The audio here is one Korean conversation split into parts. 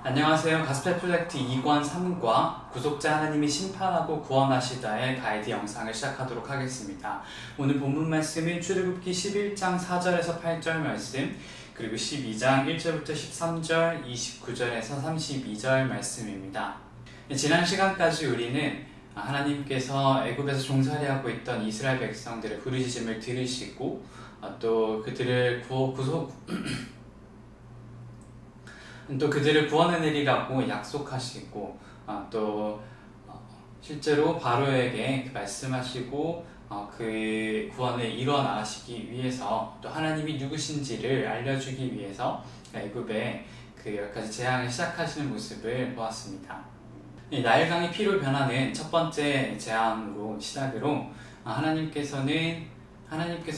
안녕하세요. 가스펠 프로젝트 2권 3과 구속자 하나님이 심판하고 구원하시다의 가이드 영상을 시작하도록 하겠습니다. 오늘 본문 말씀은 출애굽기 11장 4절에서 8절 말씀, 그리고 12장 1절부터 13절, 29절에서 32절 말씀입니다. 지난 시간까지 우리는 하나님께서 애굽에서 종살이하고 있던 이스라엘 백성들의 부르짖음을 들으시고 또 그들을 그들을 구원해내리라고 약속하시고 또 실제로 바로에게 말씀하시고 그 구원을 이뤄나가시기 위해서 또 하나님이 누구신지를 알려주기 위해서 애굽에 그 10가지 재앙을 시작하시는 모습을 보았습니다. 나일강이 피로 변하는 첫 번째 재앙으로 시작으로 하나님께서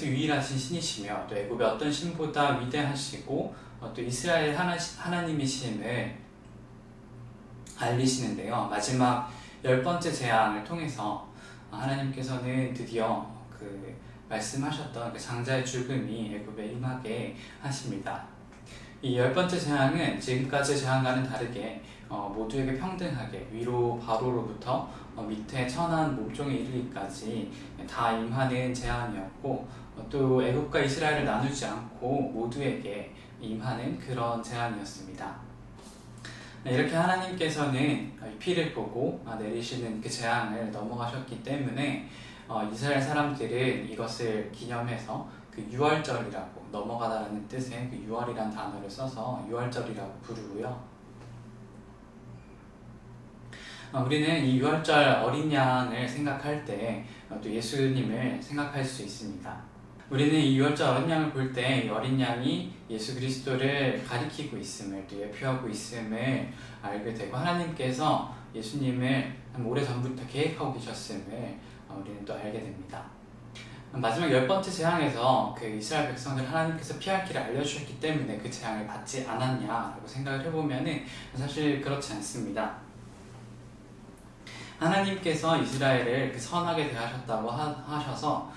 유일하신 신이시며 또 애굽의 어떤 신보다 위대하시고 또 이스라엘 하나님이심을 알리시는데요. 마지막 10번째 재앙을 통해서 하나님께서는 드디어 그 말씀하셨던 그 장자의 죽음이 애굽에 임하게 하십니다. 이 10번째 재앙은 지금까지의 재앙과는 다르게 모두에게 평등하게 위로 바로로부터 밑에 천한 몸종에 이르기까지 다 임하는 재앙이었고 또 애굽과 이스라엘을 나누지 않고 모두에게 임하는 그런 재앙이었습니다. 이렇게 하나님께서는 피를 보고 내리시는 그 재앙을 넘어가셨기 때문에 이스라엘 사람들은 이것을 기념해서 그 유월절이라고, 넘어가다라는 뜻의 그 유월이란 단어를 써서 유월절이라고 부르고요. 우리는 이 유월절 어린 양을 생각할 때 또 예수님을 생각할 수 있습니다. 우리는 이 유월절 어린 양을 볼 때 이 어린 양이 예수 그리스도를 가리키고 있음을, 또 예표하고 있음을 알게 되고, 하나님께서 예수님을 오래전부터 계획하고 계셨음을 우리는 또 알게 됩니다. 마지막 10번째 재앙에서 그 이스라엘 백성들 하나님께서 피할 길을 알려주셨기 때문에 그 재앙을 받지 않았냐라고 생각을 해보면은 사실 그렇지 않습니다. 하나님께서 이스라엘을 선하게 대하셨다고 하셔서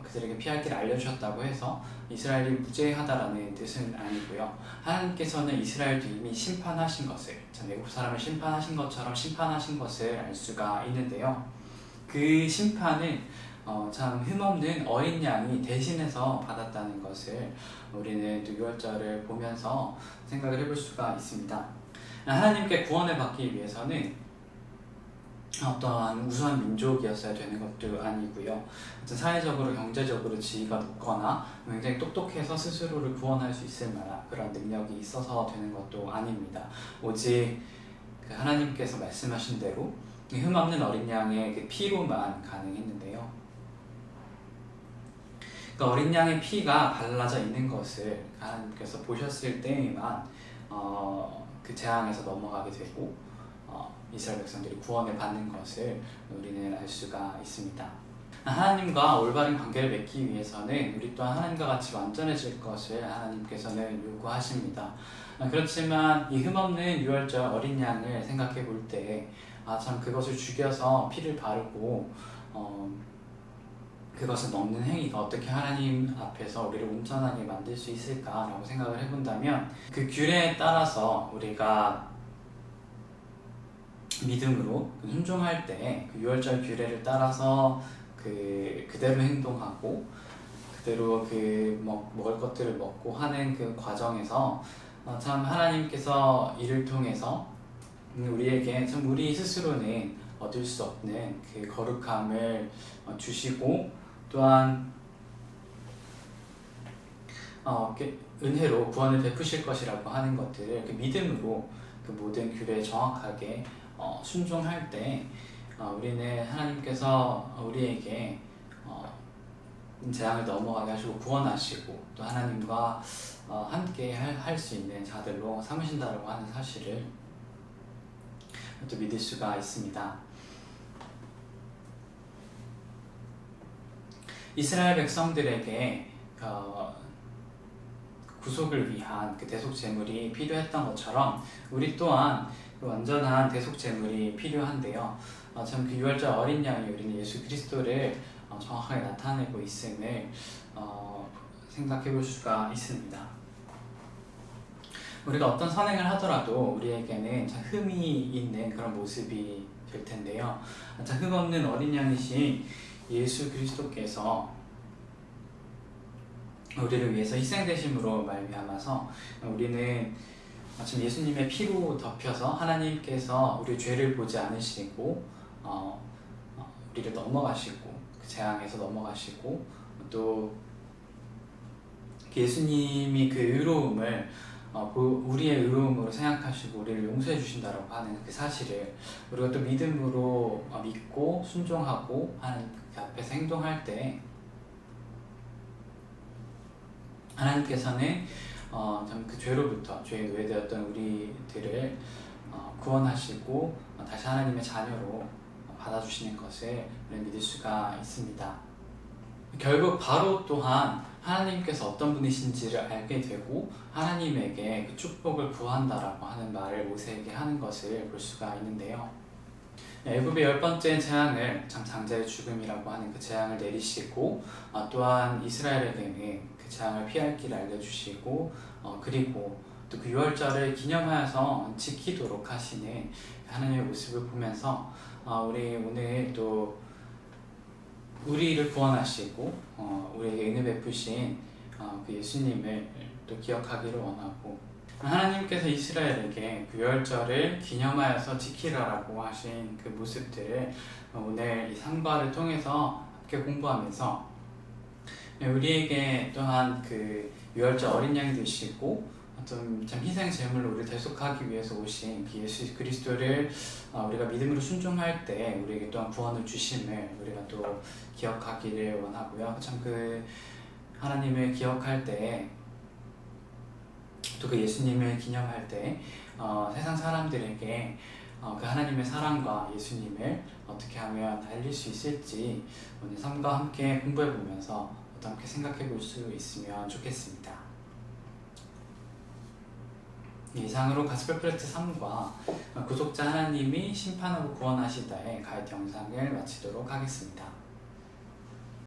그들에게 피할 길을 알려주셨다고 해서 이스라엘이 무죄하다라는 뜻은 아니고요. 하나님께서는 이스라엘도 이미 심판하신 것을, 애굽 사람을 심판하신 것처럼 심판하신 것을 알 수가 있는데요. 그 심판은 참 흠없는 어린 양이 대신해서 받았다는 것을 우리는 또 유월절을 보면서 생각을 해볼 수가 있습니다. 하나님께 구원을 받기 위해서는 어떠한 우수한 민족이었어야 되는 것도 아니고요. 사회적으로, 경제적으로 지위가 높거나 굉장히 똑똑해서 스스로를 구원할 수 있을 만한 그런 능력이 있어서 되는 것도 아닙니다. 오직 그 하나님께서 말씀하신 대로 흠없는 어린 양의 그 피로만 가능했는데요. 그 어린 양의 피가 발라져 있는 것을 하나님께서 보셨을 때에만 그 재앙에서 넘어가게 되고 이스라엘 백성들이 구원을 받는 것을 우리는 알 수가 있습니다. 하나님과 올바른 관계를 맺기 위해서는 우리 또한 하나님과 같이 완전해질 것을 하나님께서는 요구하십니다. 그렇지만 이 흠없는 유월절 어린 양을 생각해 볼 때 참 그것을 죽여서 피를 바르고 그것을 먹는 행위가 어떻게 하나님 앞에서 우리를 온전하게 만들 수 있을까라고 생각을 해본다면, 그 규례에 따라서 우리가 믿음으로 순종할 때 그 유월절 규례를 따라서 그대로 행동하고 그대로 먹을 것들을 먹고 하는 그 과정에서 참 하나님께서 이를 통해서 우리에게 참 우리 스스로는 얻을 수 없는 그 거룩함을 주시고, 또한 은혜로 구원을 베푸실 것이라고 하는 것들을 그 믿음으로 그 모든 규례에 정확하게 순종할 때 우리는 하나님께서 우리에게 재앙을 넘어가게 하시고 구원하시고 또 하나님과 함께 할 수 있는 자들로 삼으신다고 하는 사실을 또 믿을 수가 있습니다. 이스라엘 백성들에게 구속을 위한 그 대속 제물이 필요했던 것처럼 우리 또한 그 완전한 대속 제물이 필요한데요. 참 그 유월절 어린 양이 우리는 예수 그리스도를 정확하게 나타내고 있음을 생각해 볼 수가 있습니다. 우리가 어떤 선행을 하더라도 우리에게는 참 흠이 있는 그런 모습이 될 텐데요. 참 흠없는 어린 양이신 예수 그리스도께서 우리를 위해서 희생되심으로 말미암아서 우리는 지금 예수님의 피로 덮여서 하나님께서 우리 죄를 보지 않으시고 우리를 넘어가시고 그 재앙에서 넘어가시고 또 예수님이 그 의로움을 우리의 의로움으로 생각하시고 우리를 용서해 주신다라고 하는 그 사실을 우리가 또 믿음으로 믿고 순종하고 하는 그 앞에서 행동할 때 하나님께서는 참 그 죄로부터 죄에 노예되었던 우리들을 구원하시고 다시 하나님의 자녀로 받아주시는 것을 우리는 믿을 수가 있습니다. 결국 바로 또한 하나님께서 어떤 분이신지를 알게 되고 하나님에게 그 축복을 구한다라고 하는 말을 모세에게 하는 것을 볼 수가 있는데요. 애굽의 10번째 재앙을 참 장자의 죽음이라고 하는 그 재앙을 내리시고 또한 이스라엘에게는 그 재앙을 피할 길을 알려주시고 그리고 또 그 유월절을 기념하여서 지키도록 하시는 하나님의 모습을 보면서 우리 오늘 또 우리를 구원하시고 우리에게 은혜 베푸신 그 예수님을 또 기억하기를 원하고 하나님께서 이스라엘에게 그 유월절을 기념하여서 지키라라고 하신 그 모습들을 오늘 이 상과를 통해서 함께 공부하면서 우리에게 또한 그 유월절 어린 양이 되시고 좀 참 희생 제물로 우리를 대속하기 위해서 오신 그 예수 그리스도를 우리가 믿음으로 순종할 때 우리에게 또한 구원을 주심을 우리가 또 기억하기를 원하고요. 참 그 하나님을 기억할 때 또 그 예수님을 기념할 때 세상 사람들에게 그 하나님의 사랑과 예수님을 어떻게 하면 알릴 수 있을지 오늘 삶과 함께 공부해 보면서 또 함께 생각해 볼 수 있으면 좋겠습니다. 이상으로 가스펠 프로젝트 3과 구속자 하나님이 심판하고 구원하시다의 가이드 영상을 마치도록 하겠습니다.